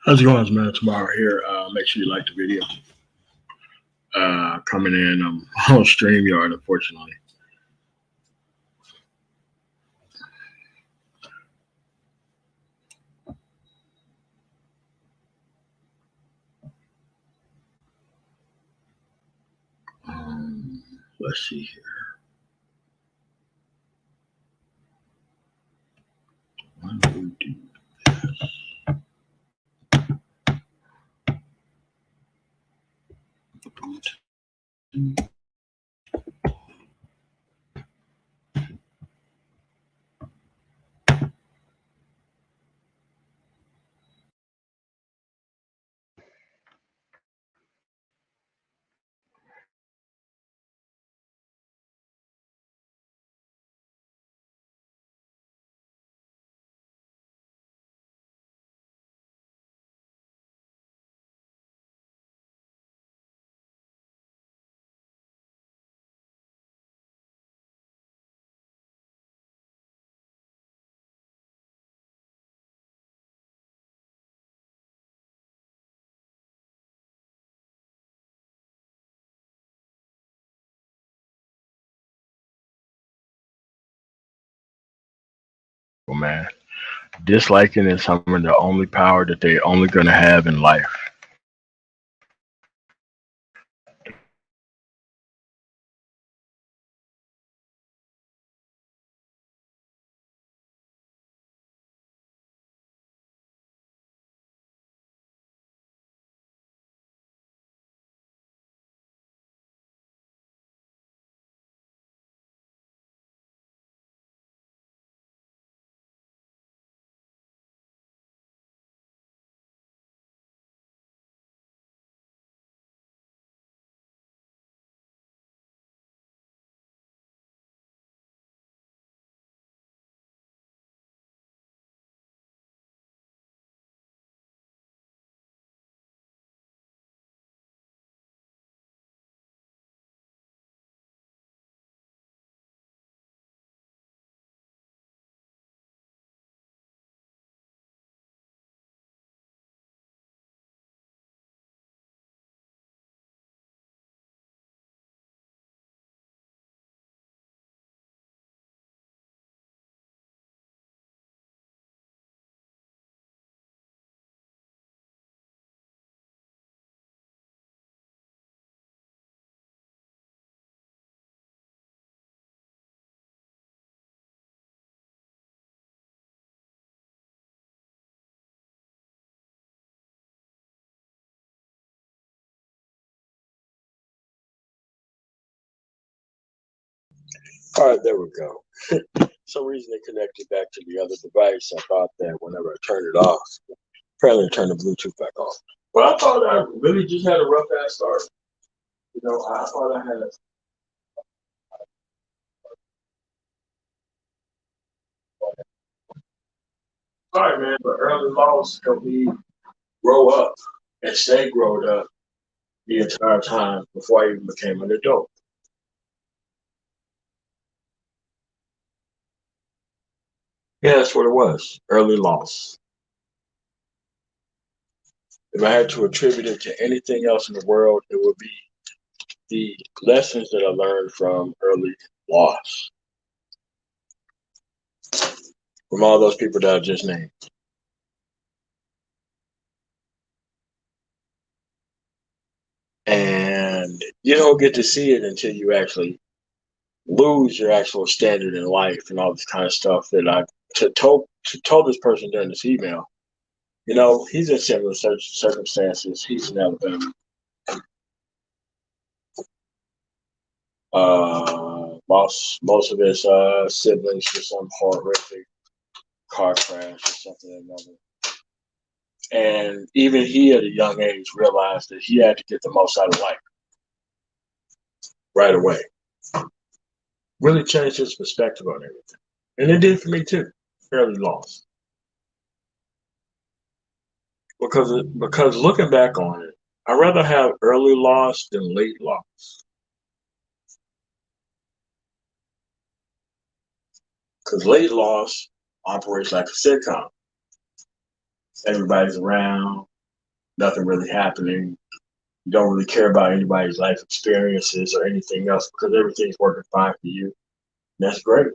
How's it going, man? Tomorrow here. Make sure you like the video. Coming in, I'm on StreamYard, unfortunately. Let's see here. Why do we do this? Man, disliking is some of the only power that they're only going to have in life. All right, there we go. For some reason it connected back to the other device. I thought that whenever I turned it off, apparently turn the Bluetooth back on. Well, I thought I really just had a rough ass start. I thought I had a all right, man, but early loss helped me grow up and stay growed up the entire time before I even became an adult. Yeah, that's what it was. Early loss. If I had to attribute it to anything else in the world, it would be the lessons that I learned from early loss, from all those people that I just named. And you don't get to see it until you actually lose your actual standard in life and all this kind of stuff that I told this person during this email. He's in similar circumstances. He's in Alabama. Lost most of his siblings to some horrific car crash or something or another. And even he, at a young age, realized that he had to get the most out of life right away. Really changed his perspective on everything. And it did for me too. Fairly lost. Because looking back on it, I'd rather have early loss than late loss. Because late loss operates like a sitcom. Everybody's around, nothing really happening. You don't really care about anybody's life experiences or anything else because everything's working fine for you. And that's great.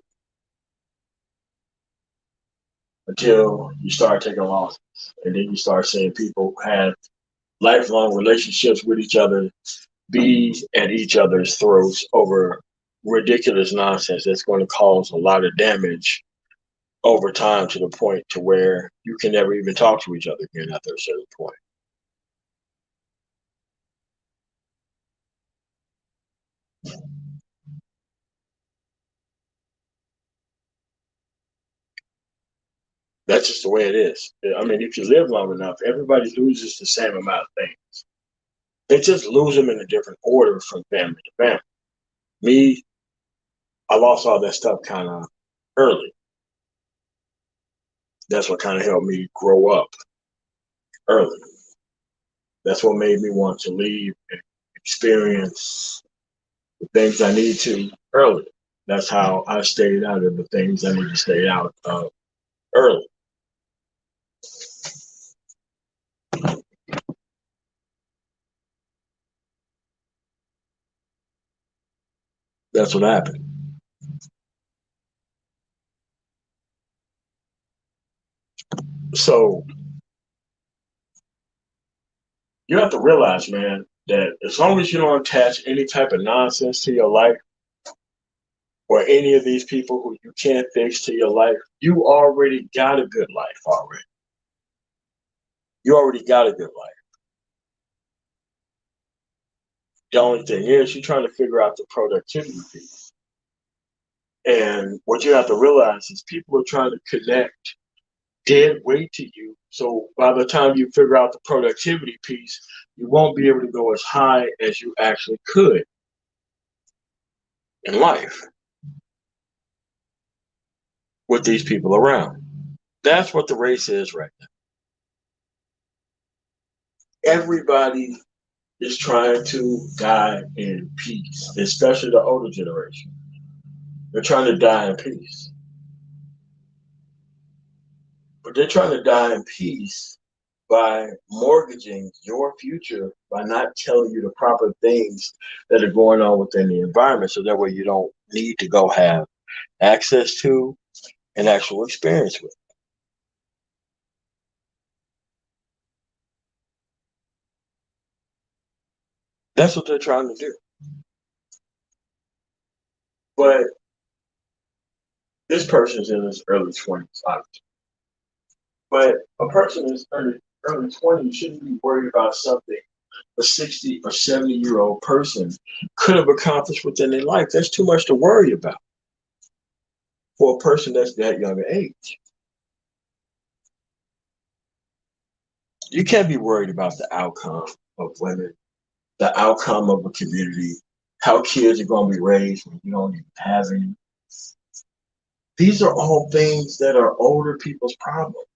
Until you start taking losses. And then you start seeing people have lifelong relationships with each other be at each other's throats over ridiculous nonsense that's going to cause a lot of damage over time to the point to where you can never even talk to each other again after a certain point. That's just the way it is. I mean, if you live long enough, everybody loses the same amount of things. They just lose them in a different order from family to family. Me, I lost all that stuff kind of early. That's what kind of helped me grow up early. That's what made me want to leave and experience the things I need to early. That's how I stayed out of the things I need to stay out of early. That's what happened. So you have to realize, man, that as long as you don't attach any type of nonsense to your life or any of these people who you can't fix to your life, you already got a good life already. You already got a good life. The only thing is you're trying to figure out the productivity piece. And what you have to realize is people are trying to connect dead weight to you. So by the time you figure out the productivity piece, you won't be able to go as high as you actually could in life with these people around. That's what the race is right now. Everybody is trying to die in peace, especially the older generation. They're trying to die in peace. But they're trying to die in peace by mortgaging your future by not telling you the proper things that are going on within the environment so that way you don't need to go have access to an actual experience with. That's what they're trying to do. But this person's in his early 20s, obviously. But a person in his early 20s shouldn't be worried about something a 60 or 70-year-old person could have accomplished within their life. That's too much to worry about for a person that's that young an age. You can't be worried about the outcome of women, the outcome of a community, how kids are going to be raised when you don't even have any. These are all things that are older people's problems.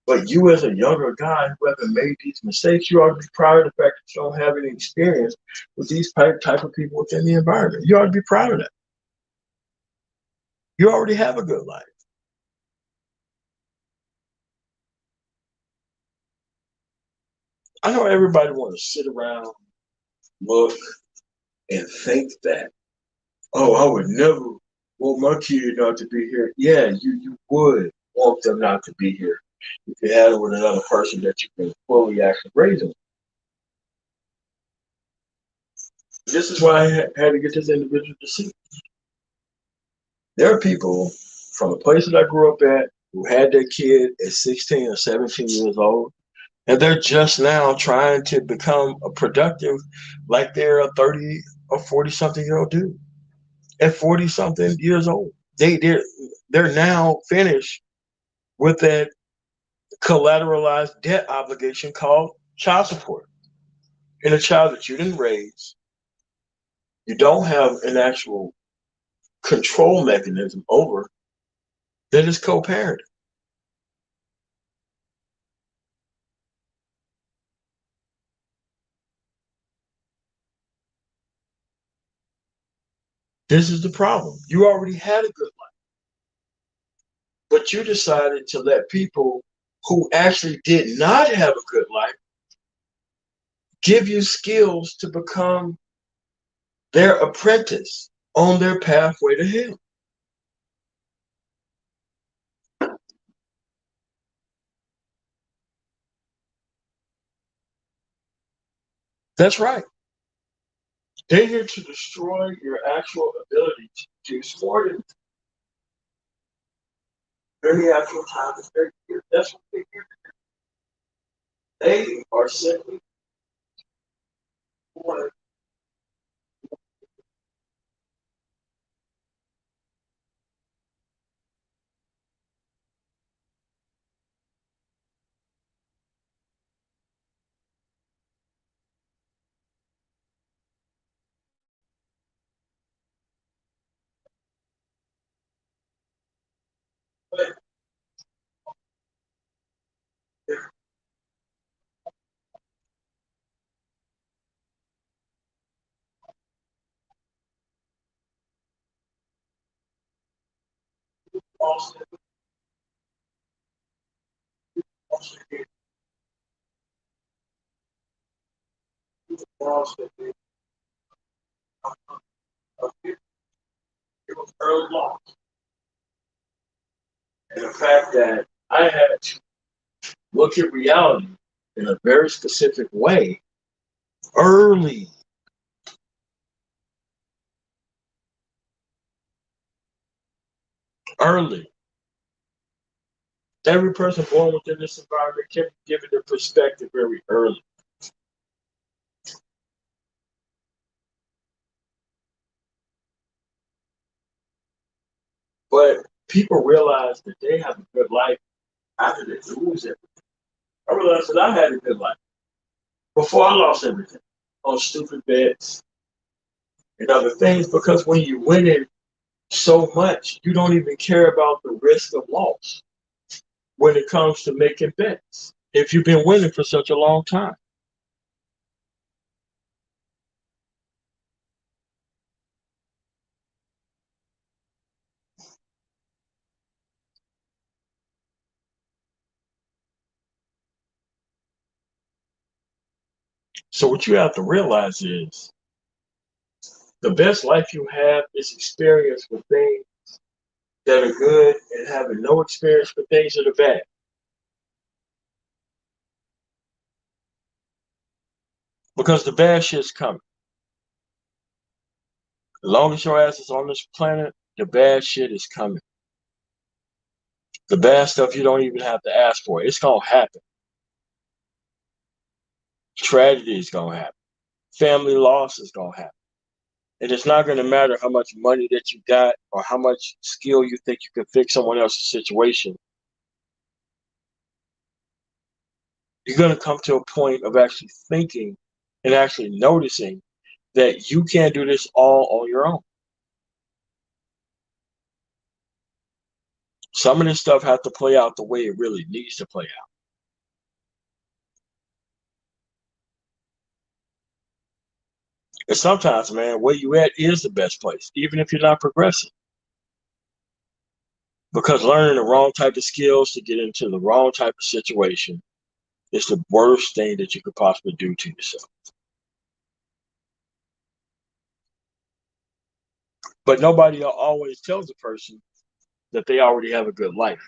But you, as a younger guy who haven't made these mistakes, you ought to be proud of the fact that you don't have any experience with these type of people within the environment. You ought to be proud of that. You already have a good life. I know everybody wants to sit around, look, and think that, oh, I would never want my kid not to be here. Yeah, you would want them not to be here if you had it with another person that you can fully actually raise them. This is why I had to get this individual to see. There are people from the places I grew up at who had their kid at 16 or 17 years old, and they're just now trying to become a productive like they're a 30 or 40 something year old dude at 40 something years old. They're now finished with that collateralized debt obligation called child support. And a child that you didn't raise, you don't have an actual control mechanism over, that is co-parenting. This is the problem. You already had a good life, but you decided to let people who actually did not have a good life give you skills to become their apprentice on their pathway to hell. That's right. They're here to destroy your actual ability to do smart. Very actual time is very here. That's what they're here. They are simply want to they're also here. Also here. It was early loss. And the fact that I had to look at reality in a very specific way early. Early. Every person born within this environment can be given the perspective very early. But people realize that they have a good life after they lose it. I realized that I had a good life before I lost everything on stupid bets and other things because when you win it so much, you don't even care about the risk of loss when it comes to making bets if you've been winning for such a long time. So what you have to realize is the best life you have is experience with things that are good and having no experience with things that are bad. Because the bad shit's coming. As long as your ass is on this planet, the bad shit is coming. The bad stuff you don't even have to ask for. It's gonna happen. Tragedy is gonna happen. Family loss is gonna happen. And it's not gonna matter how much money that you got or how much skill you think you can fix someone else's situation. You're gonna come to a point of actually thinking and actually noticing that you can't do this all on your own. Some of this stuff has to play out the way it really needs to play out. And sometimes, man, where you at is the best place, even if you're not progressing. Because learning the wrong type of skills to get into the wrong type of situation is the worst thing that you could possibly do to yourself. But nobody always tells a person that they already have a good life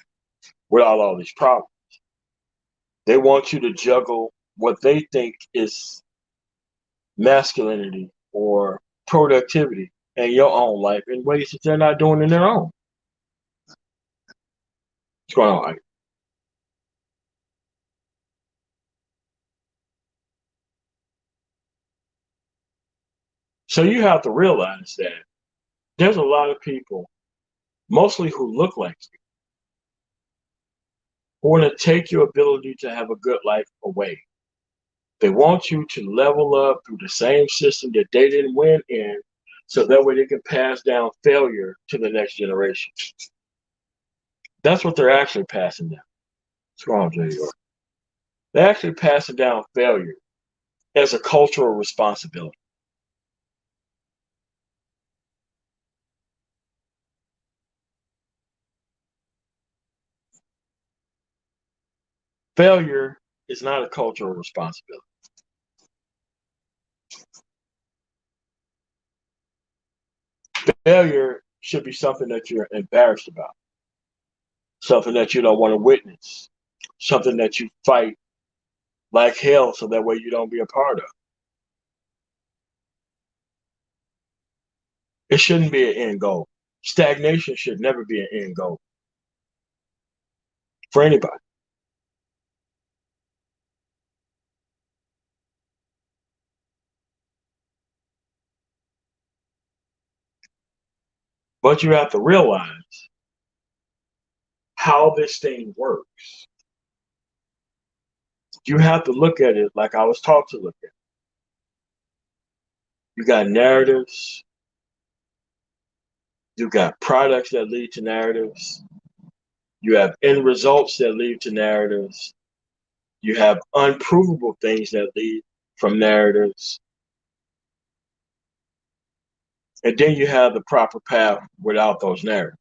without all these problems. They want you to juggle what they think is masculinity or productivity in your own life in ways that they're not doing in their own. What's going on, Ike? So you have to realize that there's a lot of people, mostly who look like you, who want to take your ability to have a good life away. They want you to level up through the same system that they didn't win in, so that way they can pass down failure to the next generation. That's what they're actually passing down. What's wrong, JR? They're actually passing down failure as a cultural responsibility. Failure is not a cultural responsibility. Failure should be something that you're embarrassed about, something that you don't want to witness, something that you fight like hell so that way you don't be a part of. It shouldn't be an end goal. Stagnation should never be an end goal for anybody. But you have to realize how this thing works. You have to look at it like I was taught to look at it. You got narratives, you got products that lead to narratives, you have end results that lead to narratives, you have unprovable things that lead from narratives, and then you have the proper path without those narratives.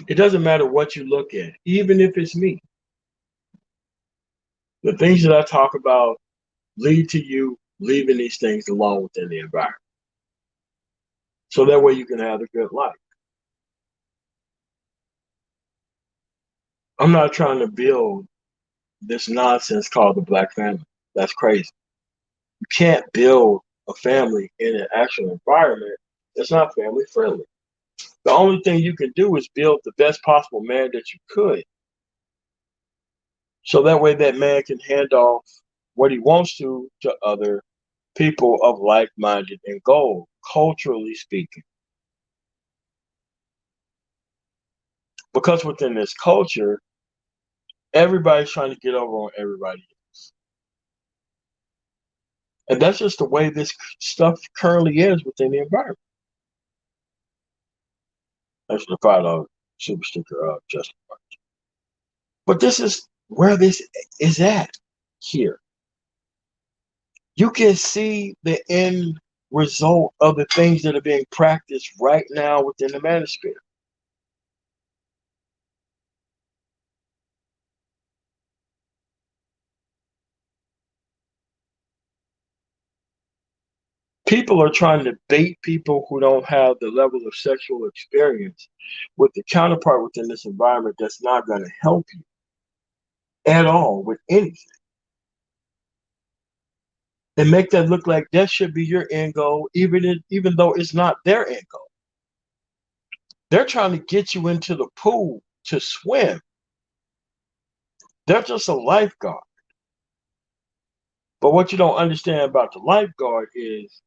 It doesn't matter what you look at, even if it's me. The things that I talk about lead to you leaving these things alone within the environment. So that way you can have a good life. I'm not trying to build this nonsense called the black family. That's crazy. You can't build a family in an actual environment that's not family friendly. The only thing you can do is build the best possible man that you could. So that way that man can hand off what he wants to other people of like-minded and goal, culturally speaking. Because within this culture, everybody's trying to get over on everybody else. And that's just the way this stuff currently is within the environment. That's the $5 super sticker of Justin. But this is where this is at here. You can see the end result of the things that are being practiced right now within the manosphere. People are trying to bait people who don't have the level of sexual experience with the counterpart within this environment that's not going to help you at all with anything. And make that look like that should be your end goal, even though it's not their end goal. They're trying to get you into the pool to swim. They're just a lifeguard. But what you don't understand about the lifeguard is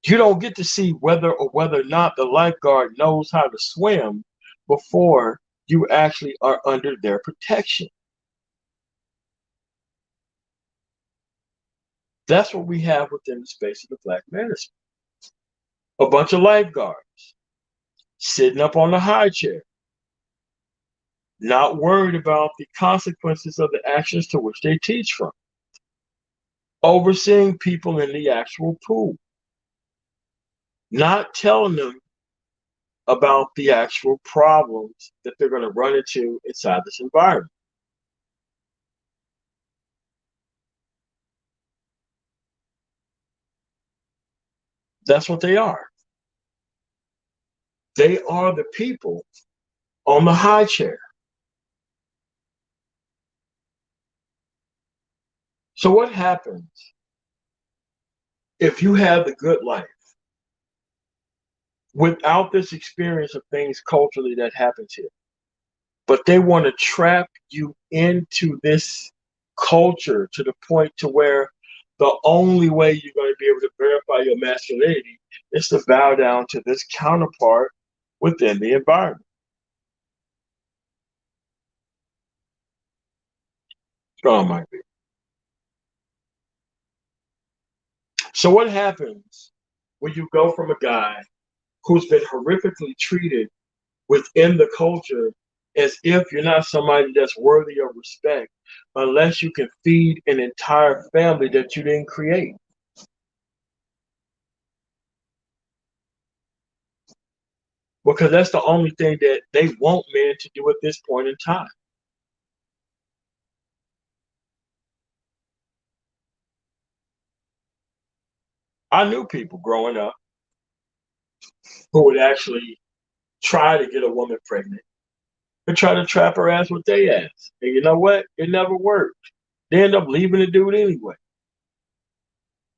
you don't get to see whether or not the lifeguard knows how to swim before you actually are under their protection. That's what we have within the space of the Black Manosphere. A bunch of lifeguards sitting up on the high chair, not worried about the consequences of the actions to which they teach from, overseeing people in the actual pool, not telling them about the actual problems that they're going to run into inside this environment. That's what they are. They are the people on the high chair. So what happens if you have the good life without this experience of things culturally that happens here? But they want to trap you into this culture to the point to where the only way you're going to be able to verify your masculinity is to bow down to this counterpart within the environment. Strong might be. So what happens when you go from a guy who's been horrifically treated within the culture as if you're not somebody that's worthy of respect unless you can feed an entire family that you didn't create? Because that's the only thing that they want men to do at this point in time. I knew people growing up who would actually try to get a woman pregnant and try to trap her ass with their ass. And you know what? It never worked. They end up leaving the dude anyway.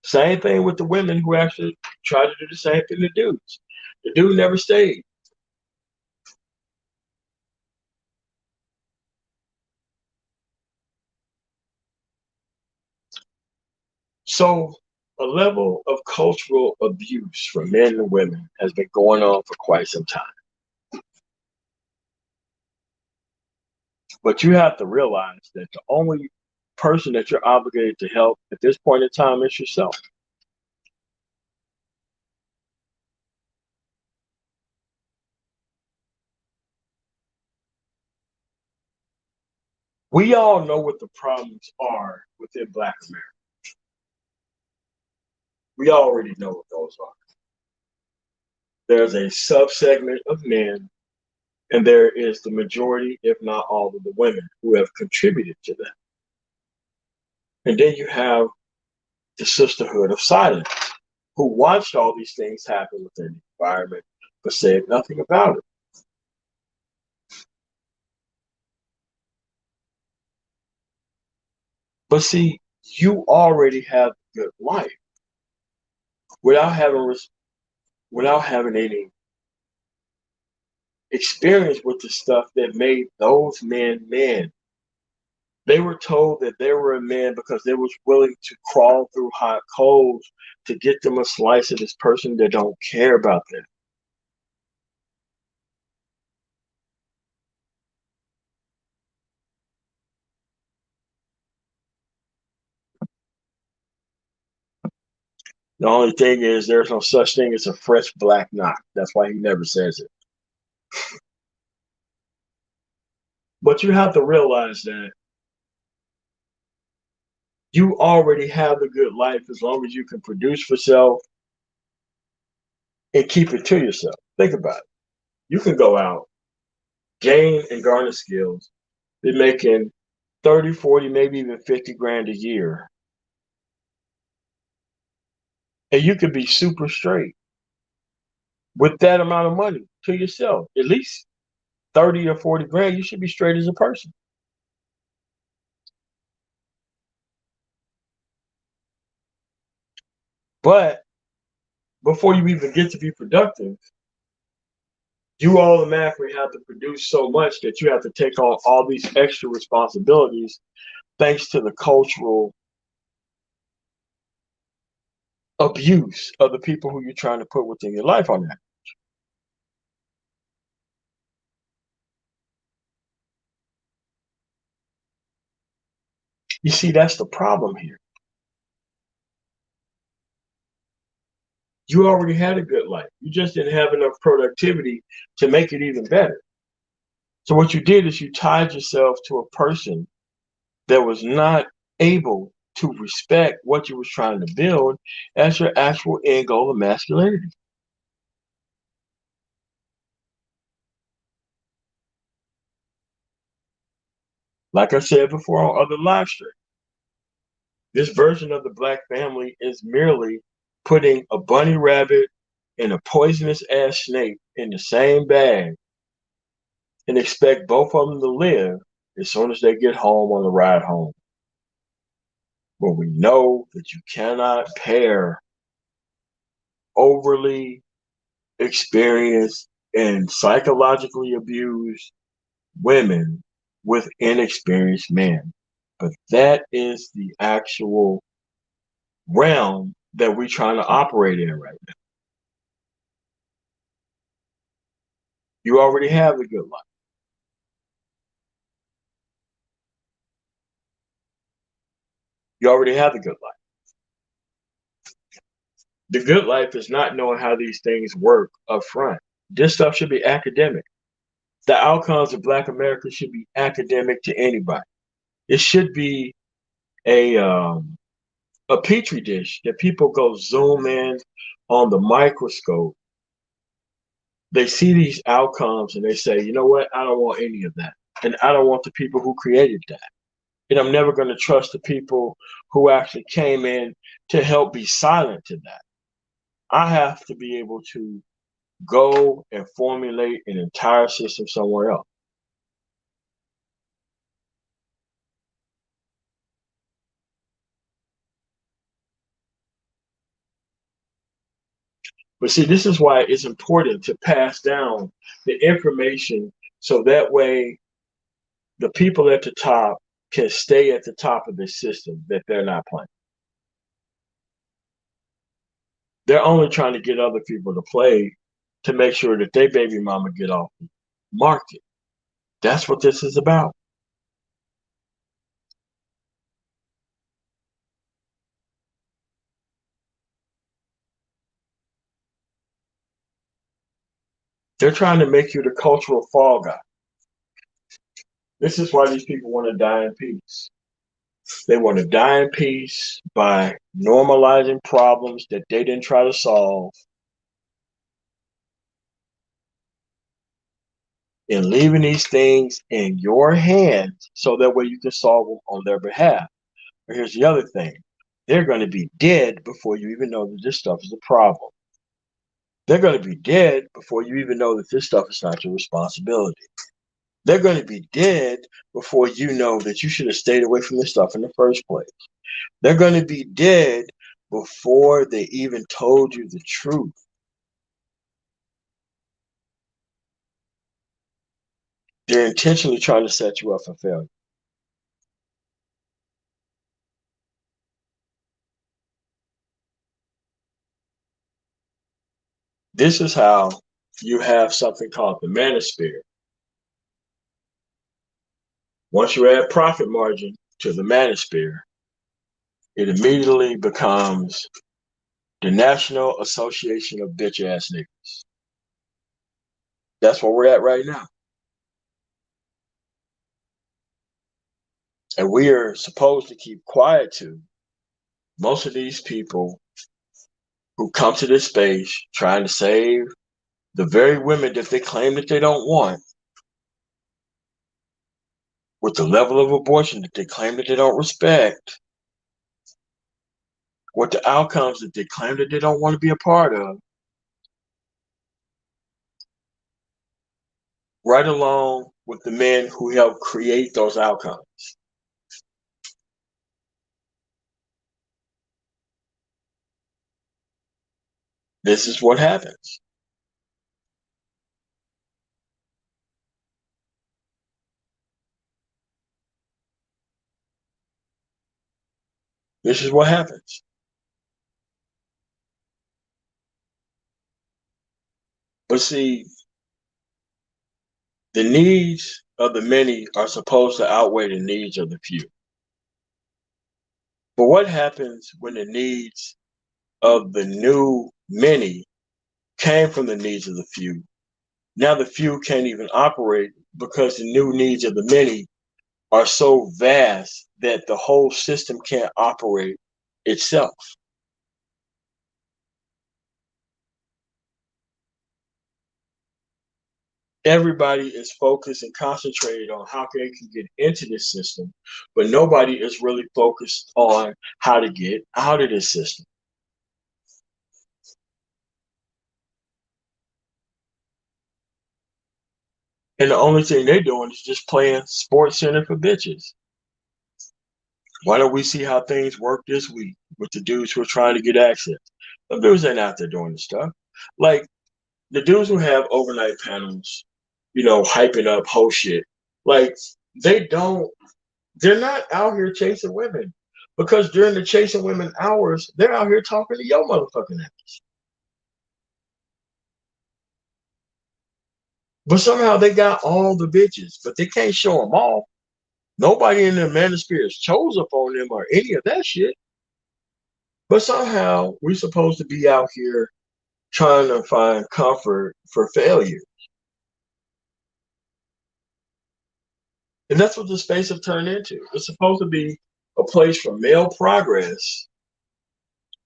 Same thing with the women who actually tried to do the same thing to dudes. The dude never stayed. So a level of cultural abuse for men and women has been going on for quite some time. But you have to realize that the only person that you're obligated to help at this point in time is yourself. We all know what the problems are within Black America. We already know what those are. There's a subsegment of men, and there is the majority, if not all, of the women who have contributed to that. And then you have the sisterhood of silence, who watched all these things happen within the environment, but said nothing about it. But see, you already have a good life without having any experience with the stuff that made those men men. They were told that they were a man because they was willing to crawl through hot coals to get them a slice of this person that don't care about them. The only thing is there's no such thing as a fresh black knock. That's why he never says it. But you have to realize that you already have a good life as long as you can produce for self and keep it to yourself. Think about it. You can go out, gain and garner skills, be making 30, 40, maybe even 50 grand a year. And you could be super straight with that amount of money to yourself. At least 30 or 40 grand, you should be straight as a person. But before you even get to be productive, you automatically have to produce so much that you have to take on all these extra responsibilities thanks to the cultural abuse of the people who you're trying to put within your life on that. You see, that's the problem here. You already had a good life. You just didn't have enough productivity to make it even better. So what you did is you tied yourself to a person that was not able to respect what you was trying to build as your actual end goal of masculinity. Like I said before on other live streams, this version of the black family is merely putting a bunny rabbit and a poisonous ass snake in the same bag and expect both of them to live as soon as they get home on the ride home. But we know that you cannot pair overly experienced and psychologically abused women with inexperienced men. But that is the actual realm that we're trying to operate in right now. You already have the good life. You already have the good life. The good life is not knowing how these things work up front. This stuff should be academic. The outcomes of Black America should be academic to anybody. It should be a petri dish that people go zoom in on the microscope. They see these outcomes and they say, you know what? I don't want any of that. And I don't want the people who created that. And I'm never going to trust the people who actually came in to help be silent to that. I have to be able to go and formulate an entire system somewhere else. But see, this is why it's important to pass down the information so that way the people at the top can stay at the top of the system that they're not playing. They're only trying to get other people to play to make sure that their baby mama get off the market. That's what this is about. They're trying to make you the cultural fall guy. This is why these people want to die in peace. They want to die in peace by normalizing problems that they didn't try to solve and leaving these things in your hands so that way you can solve them on their behalf. But here's the other thing. They're going to be dead before you even know that this stuff is a problem. They're going to be dead before you even know that this stuff is not your responsibility. They're going to be dead before you know that you should have stayed away from this stuff in the first place. They're going to be dead before they even told you the truth. They're intentionally trying to set you up for failure. This is how you have something called the manosphere. Once you add profit margin to the manosphere, it immediately becomes the National Association of Bitch Ass Niggas. That's where we're at right now. And we are supposed to keep quiet to most of these people who come to this space trying to save the very women that they claim that they don't want with the level of abortion that they claim that they don't respect, with the outcomes that they claim that they don't want to be a part of, right along with the men who helped create those outcomes. This is what happens. This is what happens. But see, the needs of the many are supposed to outweigh the needs of the few. But what happens when the needs of the new many came from the needs of the few? Now the few can't even operate because the new needs of the many are so vast that the whole system can't operate itself. Everybody is focused and concentrated on how they can get into this system, but nobody is really focused on how to get out of this system. And the only thing they're doing is just playing Sports Center for bitches. Why don't we see how things work this week with the dudes who are trying to get access? The dudes ain't out there doing the stuff. Like the dudes who have overnight panels, hyping up whole shit. Like they're not out here chasing women because during the chasing women hours, they're out here talking to your motherfucking ass. But somehow they got all the bitches, but they can't show them all. Nobody in the manosphere chose up on them or any of that shit. But somehow we're supposed to be out here trying to find comfort for failure. And that's what the space have turned into. It's supposed to be a place for male progress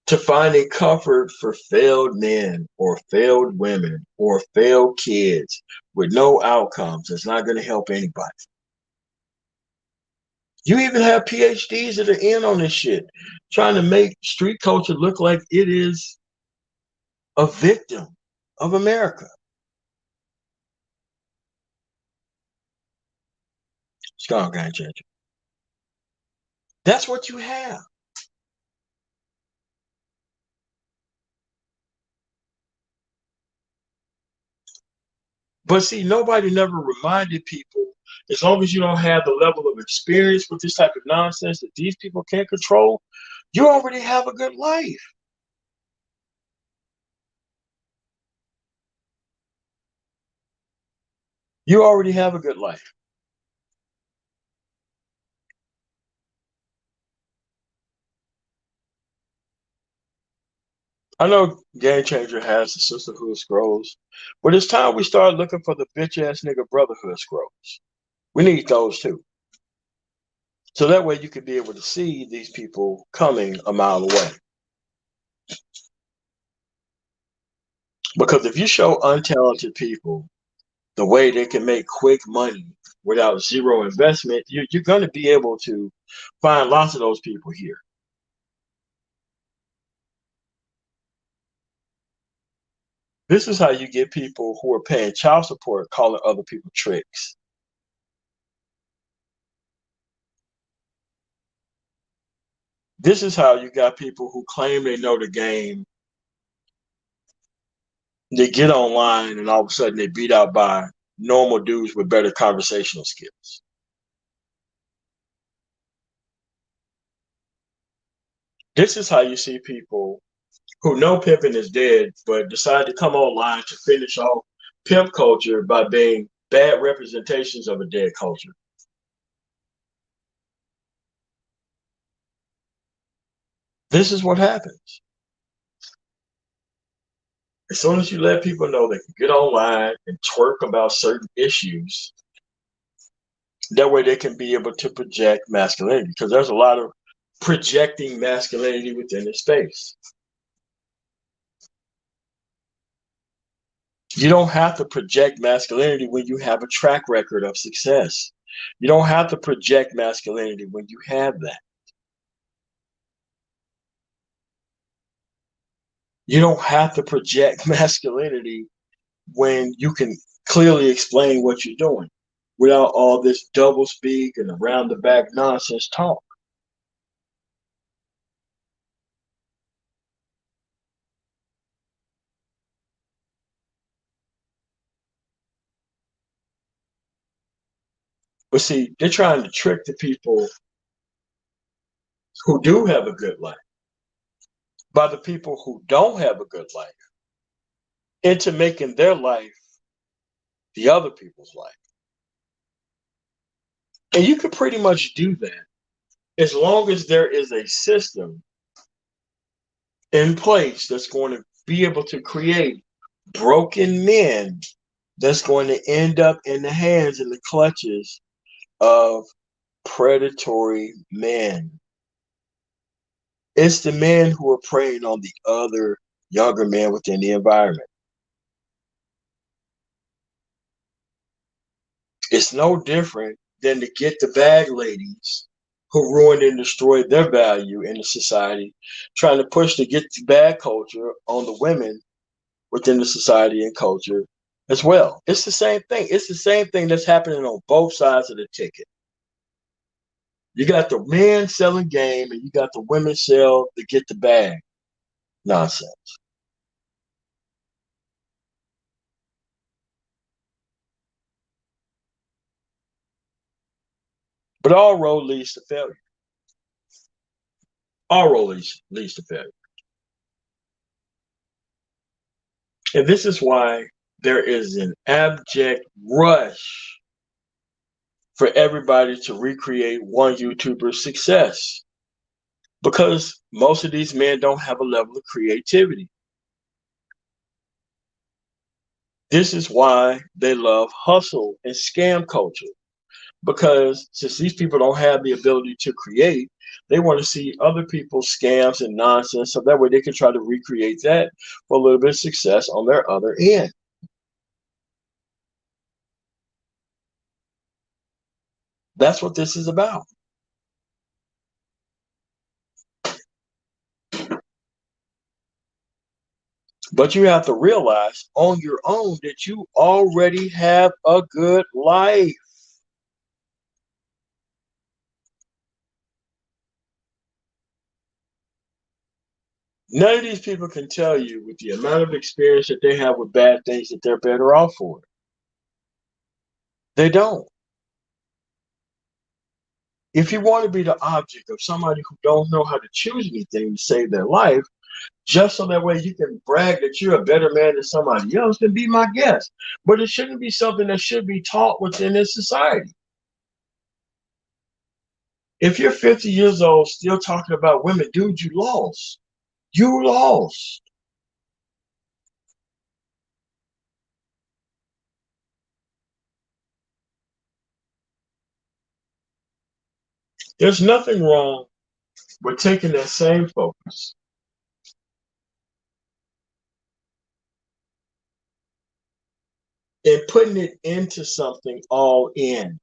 to finding comfort for failed men or failed women or failed kids with no outcomes. It's not going to help anybody. You even have PhDs that are in on this shit, trying to make street culture look like it is a victim of America. Strong game changer. That's what you have. But see, nobody never reminded people, as long as you don't have the level of experience with this type of nonsense that these people can't control, you already have a good life. You already have a good life. I know Game Changer has the Sisterhood Scrolls, but it's time we start looking for the bitch ass nigga Brotherhood Scrolls. We need those too. So that way you can be able to see these people coming a mile away. Because if you show untalented people the way they can make quick money without zero investment, you're going to be able to find lots of those people here. This is how you get people who are paying child support calling other people tricks. This is how you got people who claim they know the game. They get online and all of a sudden they beat out by normal dudes with better conversational skills. This is how you see people who know pimping is dead, but decide to come online to finish off pimp culture by being bad representations of a dead culture. This is what happens. As soon as you let people know they can get online and twerk about certain issues, that way they can be able to project masculinity, because there's a lot of projecting masculinity within the space. You don't have to project masculinity when you have a track record of success. You don't have to project masculinity when you have that. You don't have to project masculinity when you can clearly explain what you're doing without all this double speak and around the back nonsense talk. But see, they're trying to trick the people who do have a good life by the people who don't have a good life into making their life the other people's life. And you could pretty much do that as long as there is a system in place that's going to be able to create broken men that's going to end up in the hands and the clutches of predatory men. It's the men who are preying on the other younger men within the environment. It's no different than to get the bag ladies who ruined and destroyed their value in the society, trying to push to get the bag culture on the women within the society and culture as well. It's the same thing. It's the same thing that's happening on both sides of the ticket. You got the men selling game and you got the women sell to get the bag nonsense. But all road leads to failure. All road leads to failure. And this is why there is an abject rush for everybody to recreate one YouTuber's success, because most of these men don't have a level of creativity. This is why they love hustle and scam culture, because since these people don't have the ability to create, they want to see other people's scams and nonsense so that way they can try to recreate that for a little bit of success on their other end. That's what this is about. But you have to realize on your own that you already have a good life. None of these people can tell you with the amount of experience that they have with bad things that they're better off for it. They don't. If you want to be the object of somebody who don't know how to choose anything to save their life, just so that way you can brag that you're a better man than somebody else, then be my guest. But it shouldn't be something that should be taught within this society. If you're 50 years old still talking about women, dude, you lost. You lost. There's nothing wrong with taking that same focus and putting it into something all in.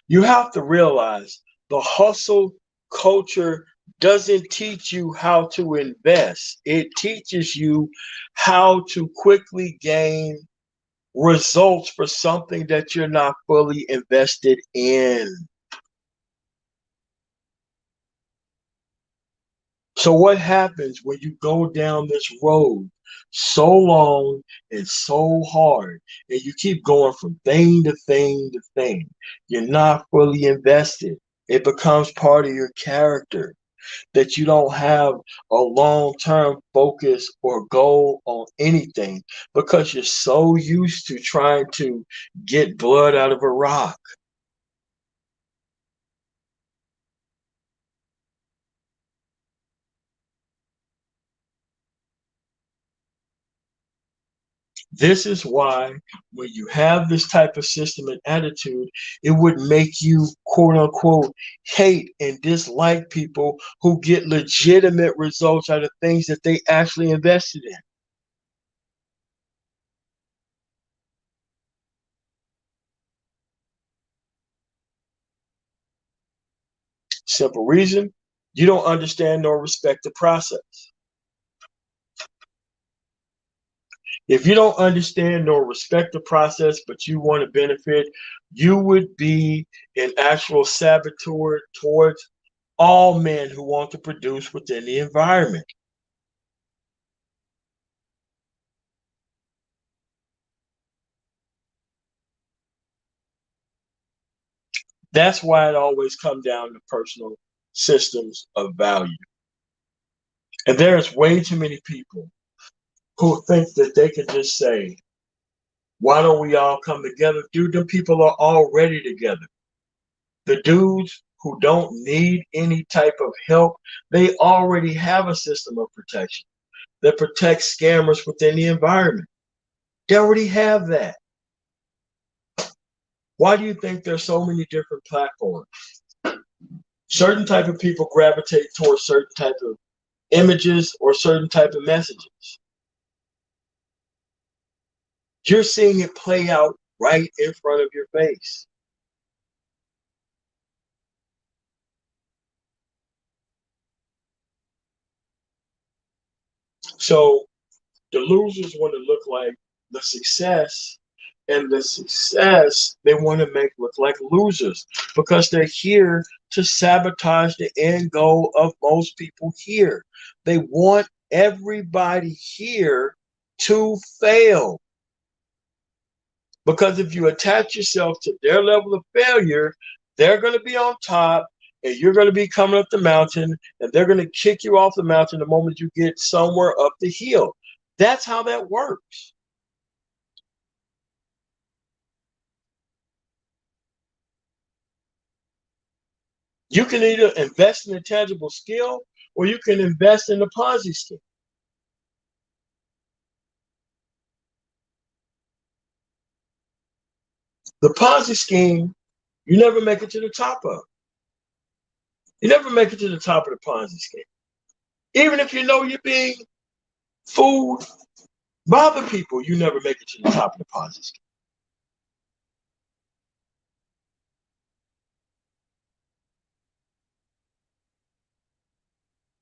You have to realize the hustle culture doesn't teach you how to invest. It teaches you how to quickly gain results for something that you're not fully invested in. So what happens when you go down this road so long and so hard and you keep going from thing to thing to thing? You're not fully invested. It becomes part of your character that you don't have a long-term focus or goal on anything because you're so used to trying to get blood out of a rock. This is why when you have this type of system and attitude, it would make you, quote unquote, hate and dislike people who get legitimate results out of things that they actually invested in. Simple reason, you don't understand nor respect the process. If you don't understand nor respect the process, but you want to benefit, you would be an actual saboteur towards all men who want to produce within the environment. That's why it always comes down to personal systems of value. And there's way too many people who think that they can just say, why don't we all come together? Dude, them people are already together. The dudes who don't need any type of help, they already have a system of protection that protects scammers within the environment. They already have that. Why do you think there's so many different platforms? Certain type of people gravitate towards certain type of images or certain type of messages. You're seeing it play out right in front of your face. So the losers want to look like the success, and the success they want to make look like losers because they're here to sabotage the end goal of most people here. They want everybody here to fail. Because if you attach yourself to their level of failure, they're going to be on top and you're going to be coming up the mountain and they're going to kick you off the mountain the moment you get somewhere up the hill. That's how that works. You can either invest in a tangible skill or you can invest in the Ponzi scheme. The Ponzi scheme, you never make it to the top of. You never make it to the top of the Ponzi scheme. Even if you know you're being fooled by other people, you never make it to the top of the Ponzi scheme.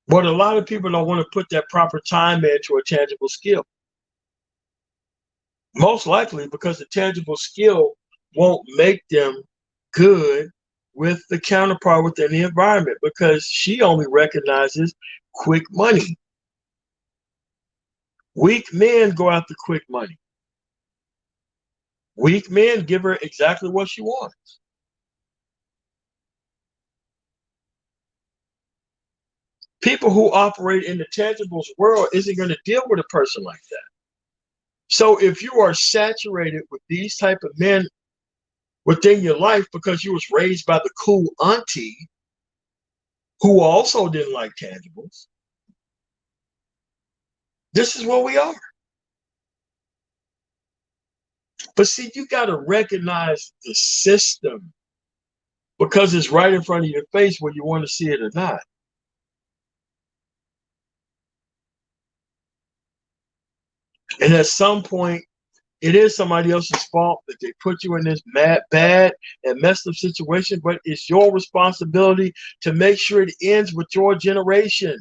But a lot of people don't want to put that proper time into a tangible skill. Most likely because the tangible skill won't make them good with the counterpart within the environment, because she only recognizes quick money. Weak men go after quick money. Weak men give her exactly what she wants. People who operate in the tangibles world isn't going to deal with a person like that. So if you are saturated with these type of men within your life because you was raised by the cool auntie who also didn't like tangibles, this is what we are. But see, you got to recognize the system because it's right in front of your face whether you want to see it or not. And at some point, it is somebody else's fault that they put you in this bad and messed up situation, but it's your responsibility to make sure it ends with your generation.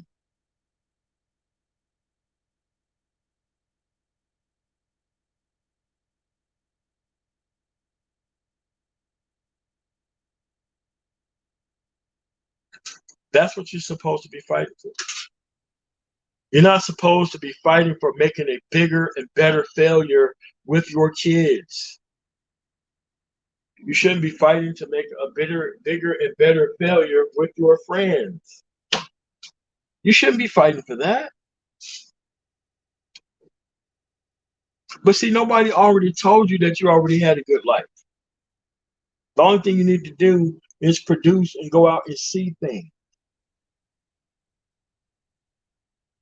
That's what you're supposed to be fighting for. You're not supposed to be fighting for making a bigger and better failure with your kids. You shouldn't be fighting to make a bigger and better failure with your friends. You shouldn't be fighting for that. But see, nobody already told you that you already had a good life. The only thing you need to do is produce and go out and see things.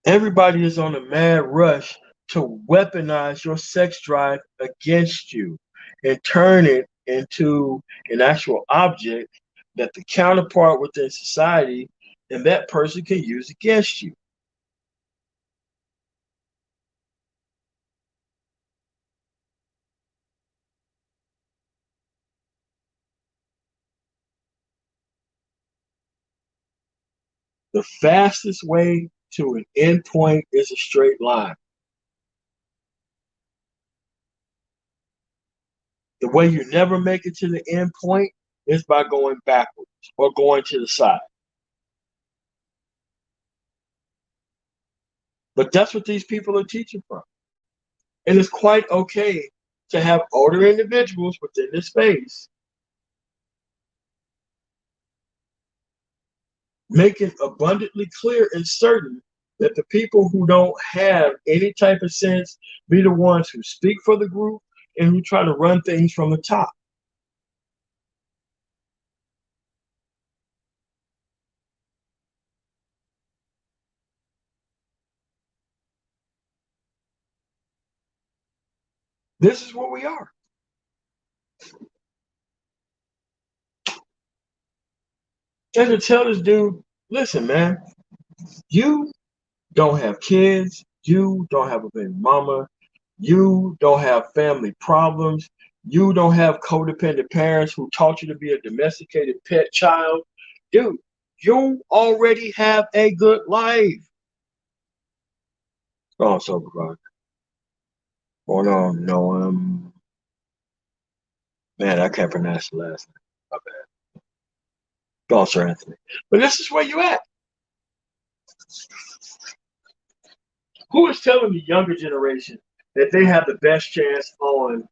Everybody is on a mad rush to weaponize your sex drive against you and turn it into an actual object that the counterpart within society and that person can use against you. The fastest way to an endpoint is a straight line. The way you never make it to the end point is by going backwards or going to the side. But that's what these people are teaching from. And it's quite okay to have older individuals within this space making abundantly clear and certain that the people who don't have any type of sense be the ones who speak for the group and who try to run things from the top. This is what we are. And to tell this dude, listen, man, you don't have kids, you don't have a baby mama, you don't have family problems, you don't have codependent parents who taught you to be a domesticated pet child. Dude, you already have a good life. Oh, so God. Oh no, man, I can't pronounce the last name. My bad. Oh, Sir Anthony. But this is where you at. Who is telling the younger generation that they have the best chance on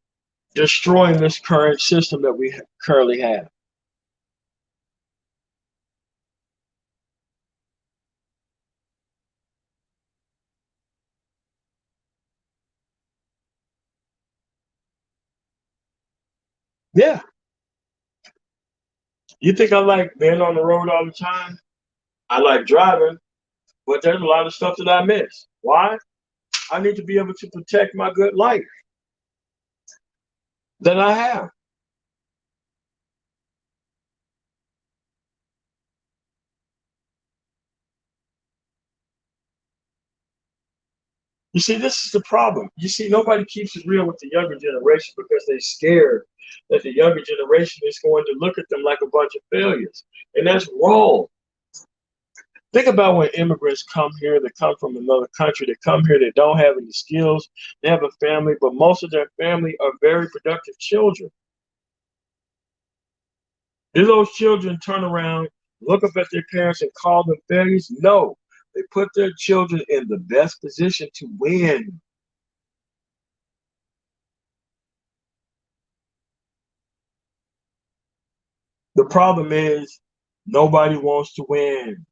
destroying this current system that we currently have? Yeah. You think I like being on the road all the time? I like driving, but there's a lot of stuff that I miss. Why? I need to be able to protect my good life that I have. You see, this is the problem. You see, nobody keeps it real with the younger generation because they're scared that the younger generation is going to look at them like a bunch of failures. And that's wrong. Think about when immigrants come here, they come from another country, they come here, they don't have any skills, they have a family, but most of their family are very productive children. Do those children turn around, look up at their parents and call them failures? No. They put their children in the best position to win. The problem is nobody wants to win.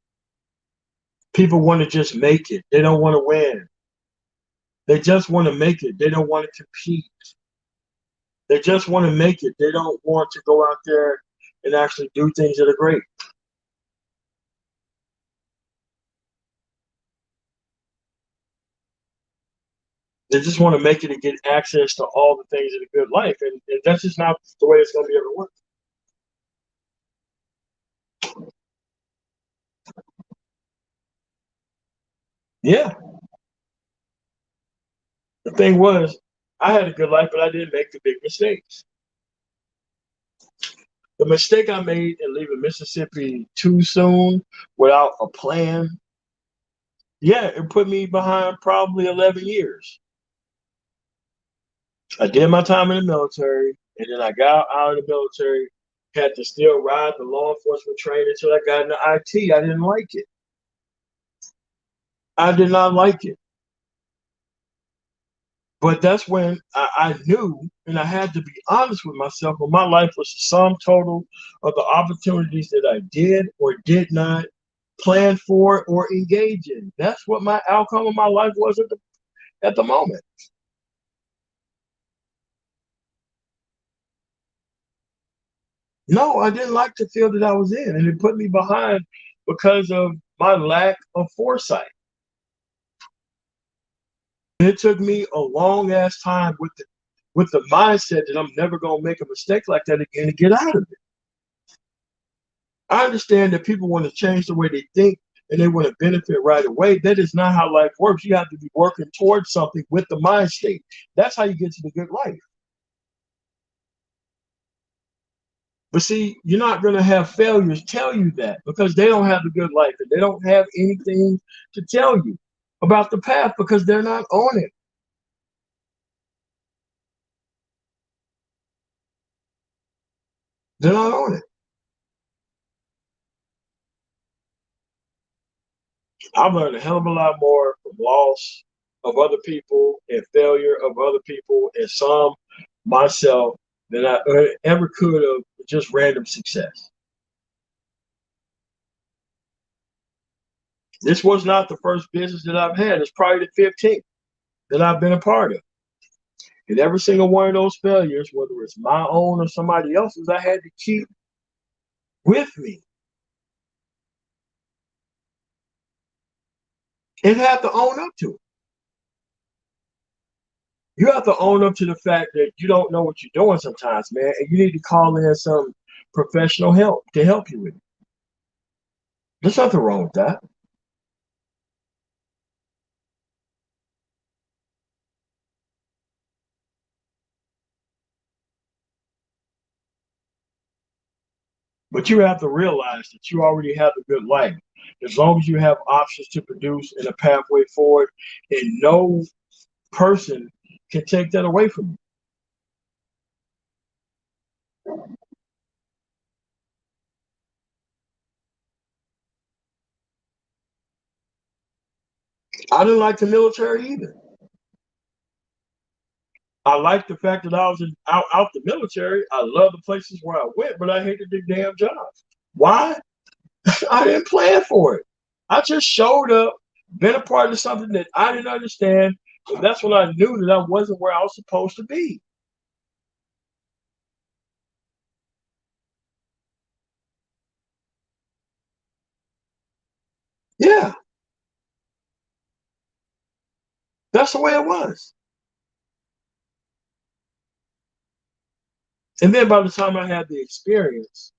People want to just make it. They don't want to win. They just want to make it. They don't want to compete. They just want to make it. They don't want to go out there and actually do things that are great. They just want to make it and get access to all the things of a good life. And that's just not the way it's going to be able to work. Yeah. The thing was, I had a good life, but I didn't make the big mistakes. The mistake I made in leaving Mississippi too soon without a plan, yeah, it put me behind probably 11 years. I did my time in the military, and then I got out of the military, had to still ride the law enforcement train until I got into IT. I didn't like it. I did not like it. But that's when I knew, and I had to be honest with myself, when my life was the sum total of the opportunities that I did or did not plan for or engage in. That's what my outcome of my life was at the moment. No, I didn't like the field that I was in, and it put me behind because of my lack of foresight. And it took me a long ass time with the mindset that I'm never gonna make a mistake like that again to get out of it. I understand that people want to change the way they think and they want to benefit right away. That is not how life works. You have to be working towards something with the mind state. That's how you get to the good life. But see, you're not going to have failures tell you that because they don't have a good life and they don't have anything to tell you about the path because they're not on it. They're not on it. I've learned a hell of a lot more from loss of other people and failure of other people and some myself than I ever could have with just random success. This was not the first business that I've had. It's probably the 15th that I've been a part of. And every single one of those failures, whether it's my own or somebody else's, I had to keep with me and have to own up to it. You have to own up to the fact that you don't know what you're doing sometimes, man, and you need to call in some professional help to help you with it. There's nothing wrong with that. But you have to realize that you already have a good life. As long as you have options to produce and a pathway forward, and no person can take that away from you. I didn't like the military either. I liked the fact that I was out the military. I love the places where I went, but I hated the damn job. Why? I didn't plan for it. I just showed up, been a part of something that I didn't understand, and that's when I knew that I wasn't where I was supposed to be. Yeah, that's the way it was. And then by the time I had the experience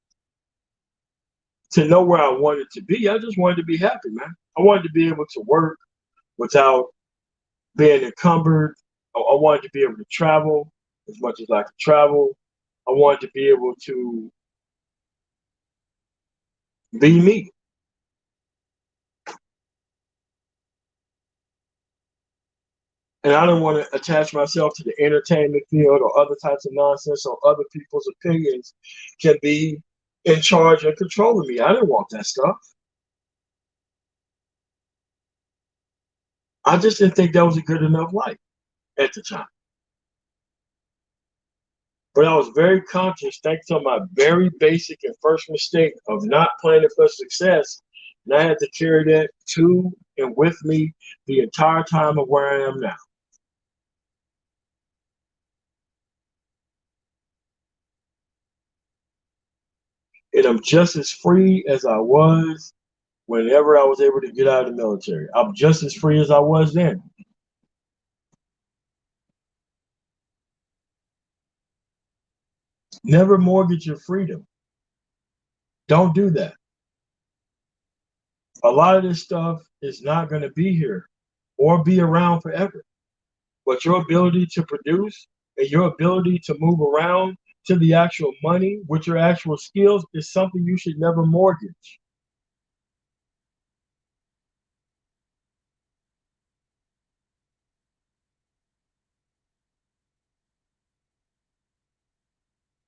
to know where I wanted to be, I just wanted to be happy, man. I wanted to be able to work without being encumbered. I wanted to be able to travel as much as I could travel. I wanted to be able to be me. And I don't want to attach myself to the entertainment field or other types of nonsense or other people's opinions can be in charge and controlling me. I didn't want that stuff. I just didn't think that was a good enough life at the time. But I was very conscious, thanks to my very basic and first mistake of not planning for success. And I had to carry that to and with me the entire time of where I am now. And I'm just as free as I was whenever I was able to get out of the military. I'm just as free as I was then. Never mortgage your freedom. Don't do that. A lot of this stuff is not going to be here or be around forever. But your ability to produce and your ability to move around to the actual money with your actual skills is something you should never mortgage.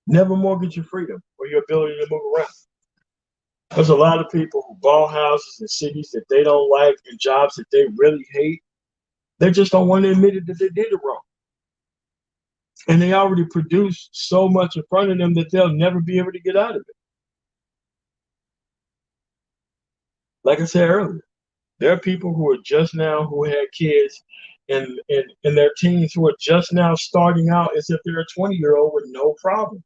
Never mortgage your freedom or your ability to move around. There's a lot of people who bought houses in cities that they don't like and jobs that they really hate. They just don't want to admit it that they did it wrong. And they already produced so much in front of them that they'll never be able to get out of it. Like I said earlier, there are people who are just now who had kids and their teens who are just now starting out as if they're a 20-year-old with no problem.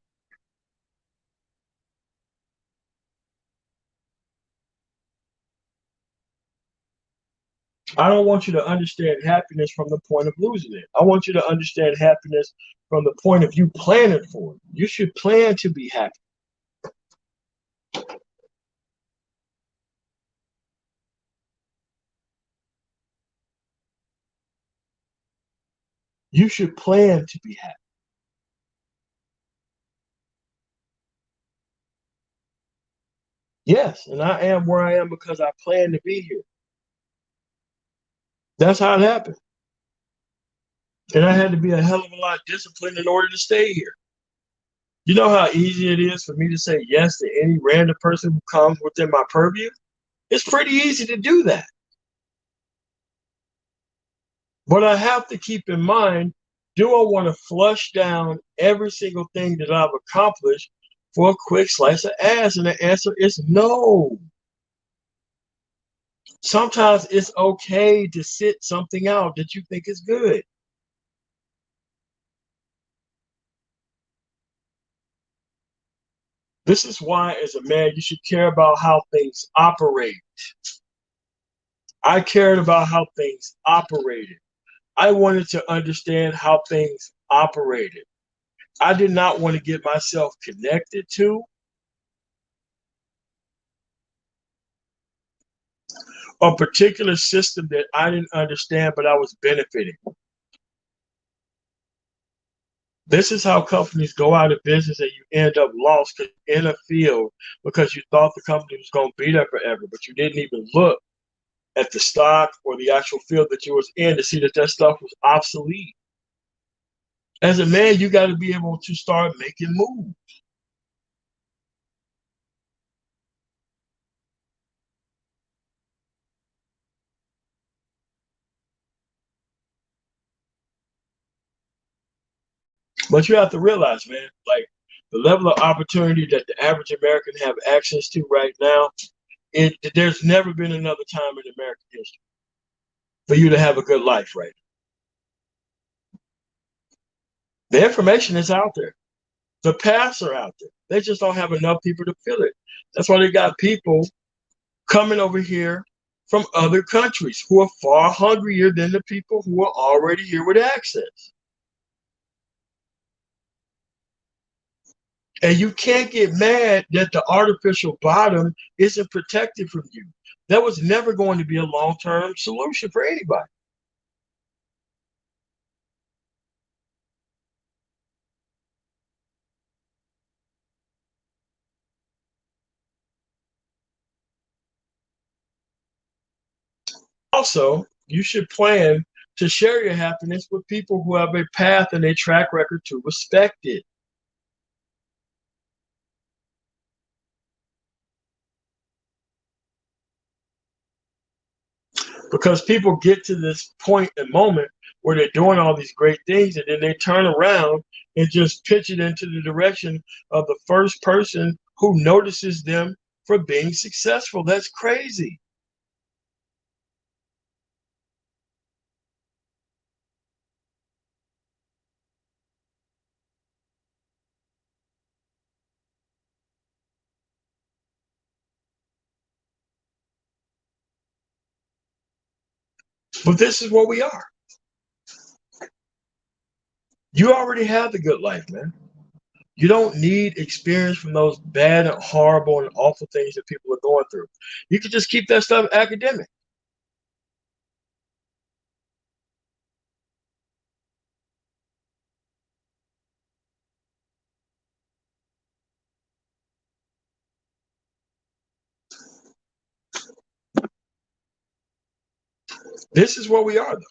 I don't want you to understand happiness from the point of losing it. I want you to understand happiness from the point of you planning for it. You should plan to be happy. You should plan to be happy. Yes, and I am where I am because I plan to be here. That's how it happened. And I had to be a hell of a lot disciplined in order to stay here. You know how easy it is for me to say yes to any random person who comes within my purview? It's pretty easy to do that. But I have to keep in mind, do I want to flush down every single thing that I've accomplished for a quick slice of ass? And the answer is no. Sometimes it's okay to sit something out that you think is good. This is why, as a man, you should care about how things operate. I cared about how things operated. I wanted to understand how things operated. I did not want to get myself connected to a particular system that I didn't understand, but I was benefiting. This is how companies go out of business and you end up lost in a field because you thought the company was going to be there forever, but you didn't even look at the stock or the actual field that you was in to see that that stuff was obsolete. As a man, you got to be able to start making moves. But you have to realize, man, like the level of opportunity that the average American have access to right now, there's never been another time in American history for you to have a good life right now. The information is out there. The paths are out there. They just don't have enough people to fill it. That's why they got people coming over here from other countries who are far hungrier than the people who are already here with access. And you can't get mad that the artificial bottom isn't protected from you. That was never going to be a long-term solution for anybody. Also, you should plan to share your happiness with people who have a path and a track record to respect it. Because people get to this point and moment where they're doing all these great things and then they turn around and just pitch it into the direction of the first person who notices them for being successful. That's crazy. But this is what we are. You already have the good life, man. You don't need experience from those bad and horrible and awful things that people are going through. You can just keep that stuff academic. This is what we are, though.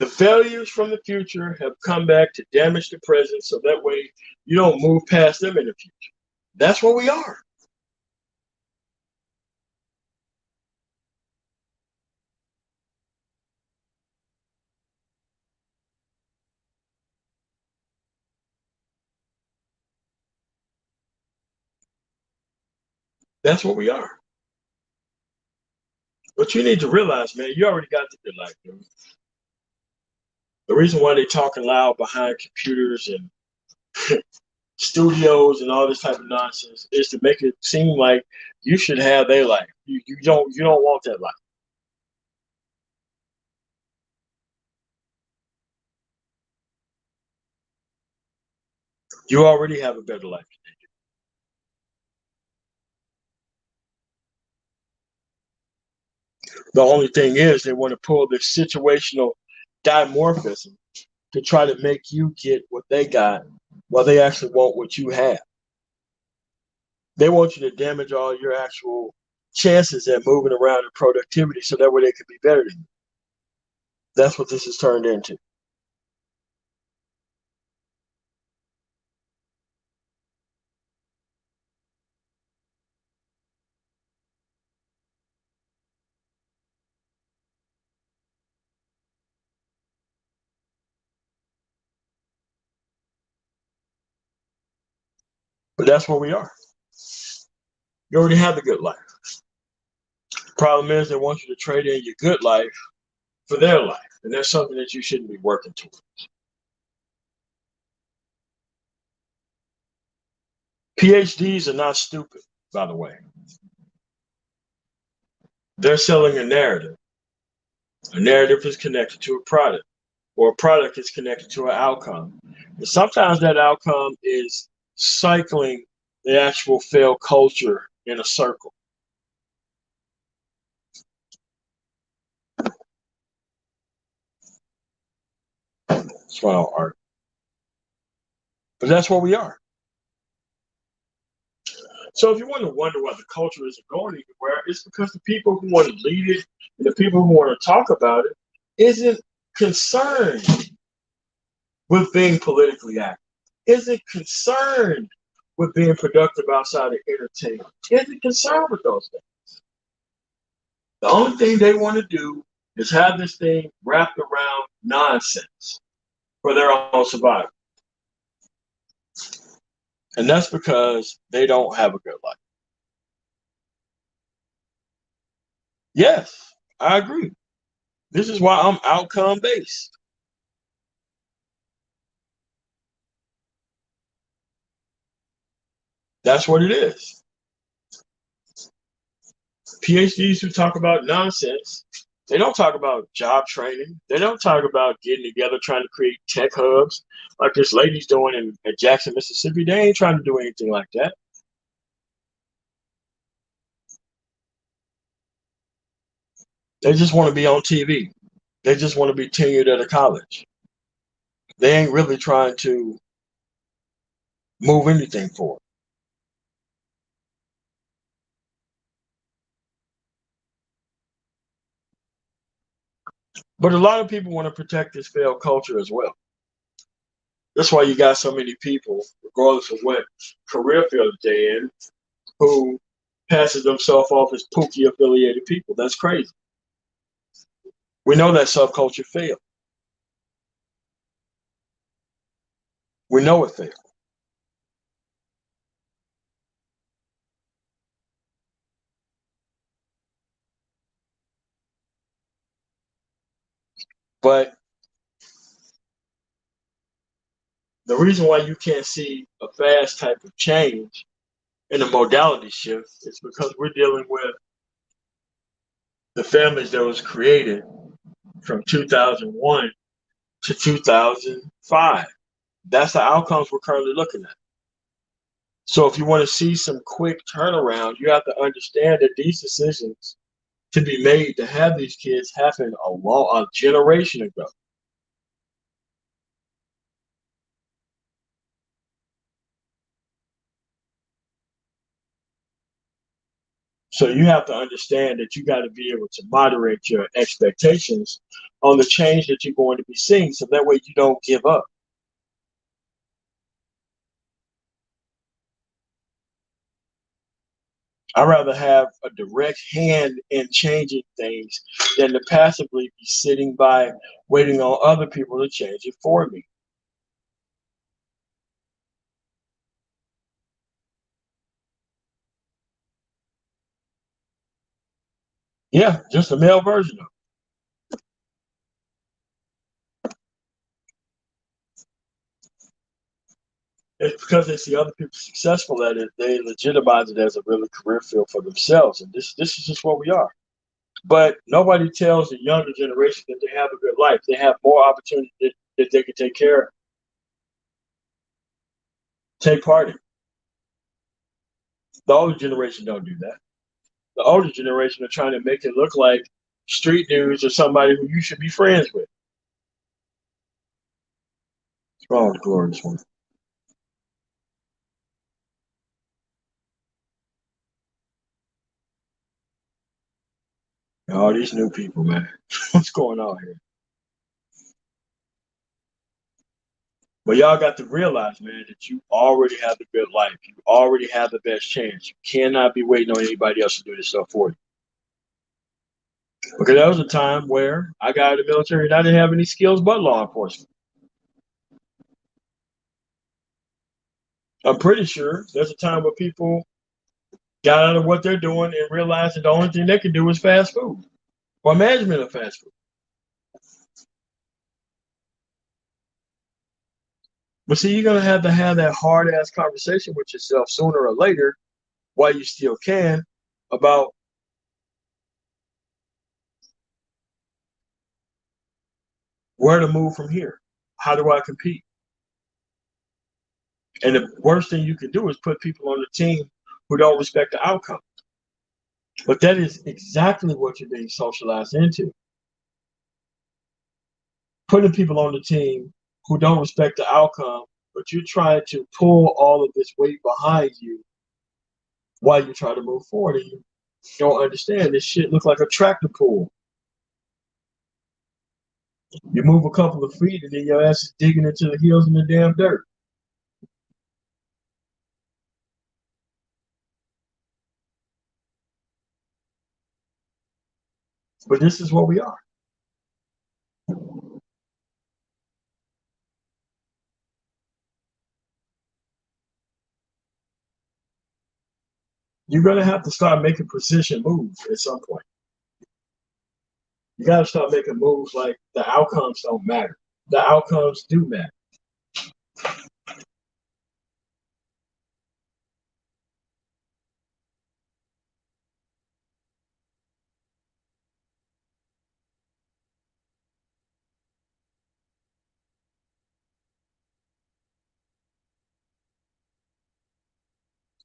The failures from the future have come back to damage the present so that way you don't move past them in the future. That's what we are. That's what we are. But you need to realize, man, you already got the good life, dude. The reason why they're talking loud behind computers and studios and all this type of nonsense is to make it seem like you should have their life. You don't want that life. You already have a better life. The only thing is they want to pull this situational dimorphism to try to make you get what they got while they actually want what you have. They want you to damage all your actual chances at moving around in productivity so that way they could be better than you. That's what this has turned into. But that's what we are. You already have the good life. Problem is they want you to trade in your good life for their life. And that's something that you shouldn't be working towards. PhDs are not stupid, by the way. They're selling a narrative. A narrative is connected to a product, or a product is connected to an outcome. And sometimes that outcome is cycling the actual failed culture in a circle. That's why I don't argue. But that's what we are. So if you want to wonder why the culture isn't going anywhere, it's because the people who want to lead it and the people who want to talk about it isn't concerned with being politically active, isn't concerned with being productive outside of entertainment, isn't concerned with those things. The only thing they want to do is have this thing wrapped around nonsense for their own survival. And that's because they don't have a good life. Yes, I agree. This is why I'm outcome based. That's what it is. PhDs who talk about nonsense, they don't talk about job training. They don't talk about getting together trying to create tech hubs like this lady's doing at Jackson, Mississippi. They ain't trying to do anything like that. They just want to be on TV. They just want to be tenured at a college. They ain't really trying to move anything forward. But a lot of people want to protect this failed culture as well. That's why you got so many people, regardless of what career field they're in, who passes themselves off as Pookie affiliated people. That's crazy. We know that subculture failed. We know it failed. But the reason why you can't see a fast type of change in a modality shift is because we're dealing with the families that was created from 2001 to 2005. That's the outcomes we're currently looking at. So if you want to see some quick turnaround, you have to understand that these decisions to be made to have these kids happened a generation ago. So you have to understand that you got to be able to moderate your expectations on the change that you're going to be seeing, so that way you don't give up. I'd rather have a direct hand in changing things than to passively be sitting by waiting on other people to change it for me. Yeah, just a male version of it. It's because they see other people successful at it, they legitimize it as a really career field for themselves. And this is just what we are. But nobody tells the younger generation that they have a good life. They have more opportunity that they can take care of, take part in. The older generation don't do that. The older generation are trying to make it look like street dudes or somebody who you should be friends with. What's wrong with Glory this morning? All these new people, man. What's going on here? But y'all got to realize, man, that you already have the good life. You already have the best chance. You cannot be waiting on anybody else to do this stuff for you. Because there was a time where I got out of the military and I didn't have any skills but law enforcement. I'm pretty sure there's a time where people got out of what they're doing and realized that the only thing they can do is fast food or management of fast food. But see, you're going to have that hard ass conversation with yourself sooner or later, while you still can, about where to move from here. How do I compete? And the worst thing you can do is put people on the team who don't respect the outcome. But that is exactly what you're being socialized into. Putting people on the team who don't respect the outcome, but you're trying to pull all of this weight behind you while you try to move forward. And you don't understand this shit looks like a tractor pull. You move a couple of feet and then your ass is digging into the heels in the damn dirt. But this is what we are. You're going to have to start making precision moves at some point. You got to start making moves like the outcomes don't matter. The outcomes do matter.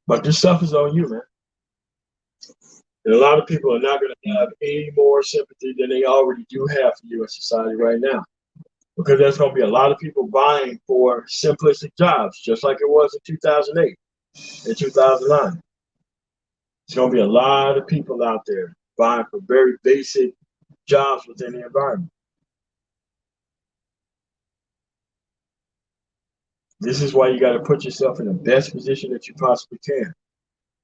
But this stuff is on you, man. And a lot of people are not going to have any more sympathy than they already do have for you in society right now. Because there's going to be a lot of people vying for simplistic jobs, just like it was in 2008 and 2009. There's going to be a lot of people out there vying for very basic jobs within the environment. This is why you got to put yourself in the best position that you possibly can.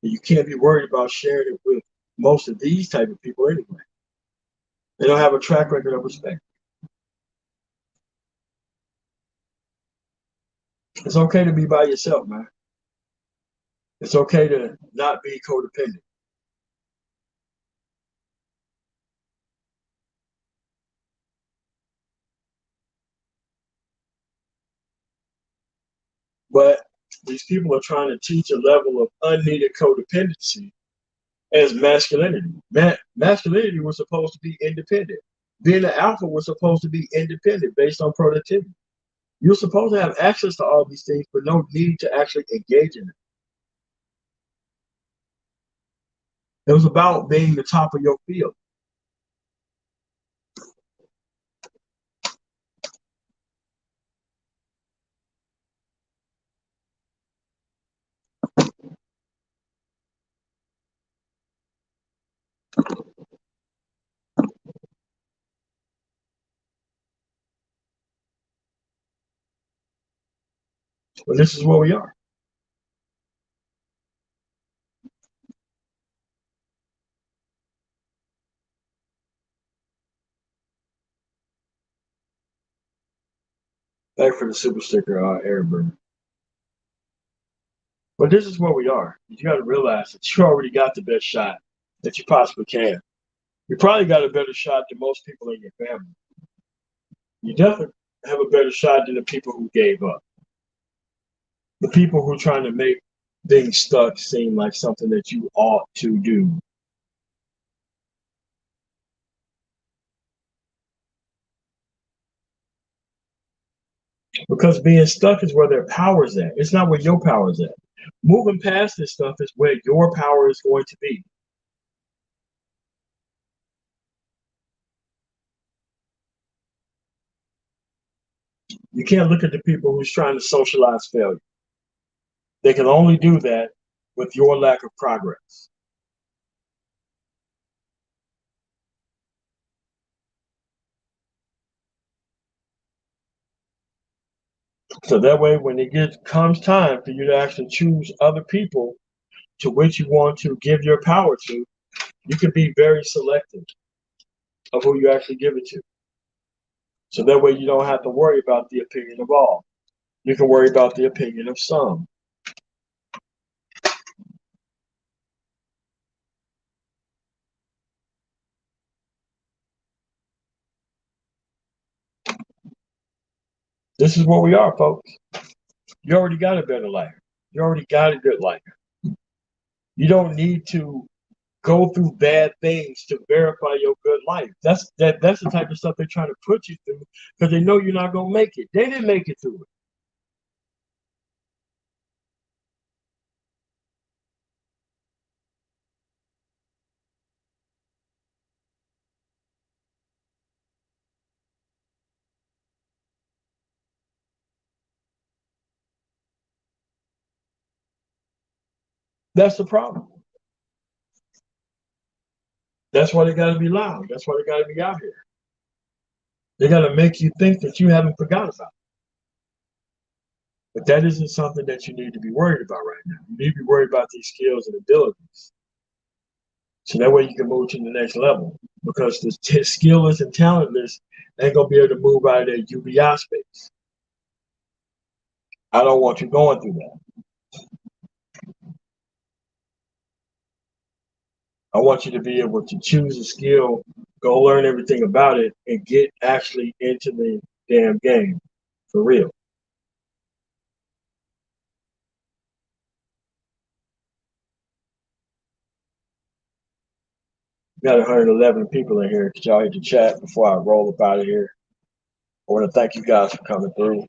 And you can't be worried about sharing it with most of these type of people anyway. They don't have a track record of respect. It's okay to be by yourself, man. It's okay to not be codependent. But these people are trying to teach a level of unneeded codependency as masculinity. Masculinity was supposed to be independent. Being an alpha was supposed to be independent based on productivity. You're supposed to have access to all these things, but no need to actually engage in it. It was about being the top of your field. But this is where we are. Back for the super sticker, Airburn. But this is where we are. You got to realize that you already got the best shot that you possibly can. You probably got a better shot than most people in your family. You definitely have a better shot than the people who gave up. The people who are trying to make being stuck seem like something that you ought to do. Because being stuck is where their power is at. It's not where your power is at. Moving past this stuff is where your power is going to be. You can't look at the people who's trying to socialize failure. They can only do that with your lack of progress. So that way, when comes time for you to actually choose other people to which you want to give your power to, you can be very selective of who you actually give it to. So that way you don't have to worry about the opinion of all. You can worry about the opinion of some. This is where we are, folks. You already got a better life. You already got a good life. You don't need to go through bad things to verify your good life. That's the type of stuff they're trying to put you through because they know you're not gonna make it. They didn't make it through it. That's the problem. That's why they gotta be loud. That's why they gotta be out here. They gotta make you think that you haven't forgot about it. But that isn't something that you need to be worried about right now. You need to be worried about these skills and abilities. So that way you can move to the next level. Because the skillless and talentless ain't gonna be able to move out of their UBI space. I don't want you going through that. I want you to be able to choose a skill, go learn everything about it, and get actually into the damn game for real. We got 111 people in here. Could y'all hit the chat before I roll up out of here? I want to thank you guys for coming through.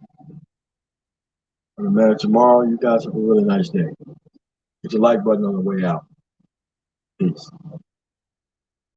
And man, tomorrow you guys have a really nice day. Hit your like button on the way out. Peace.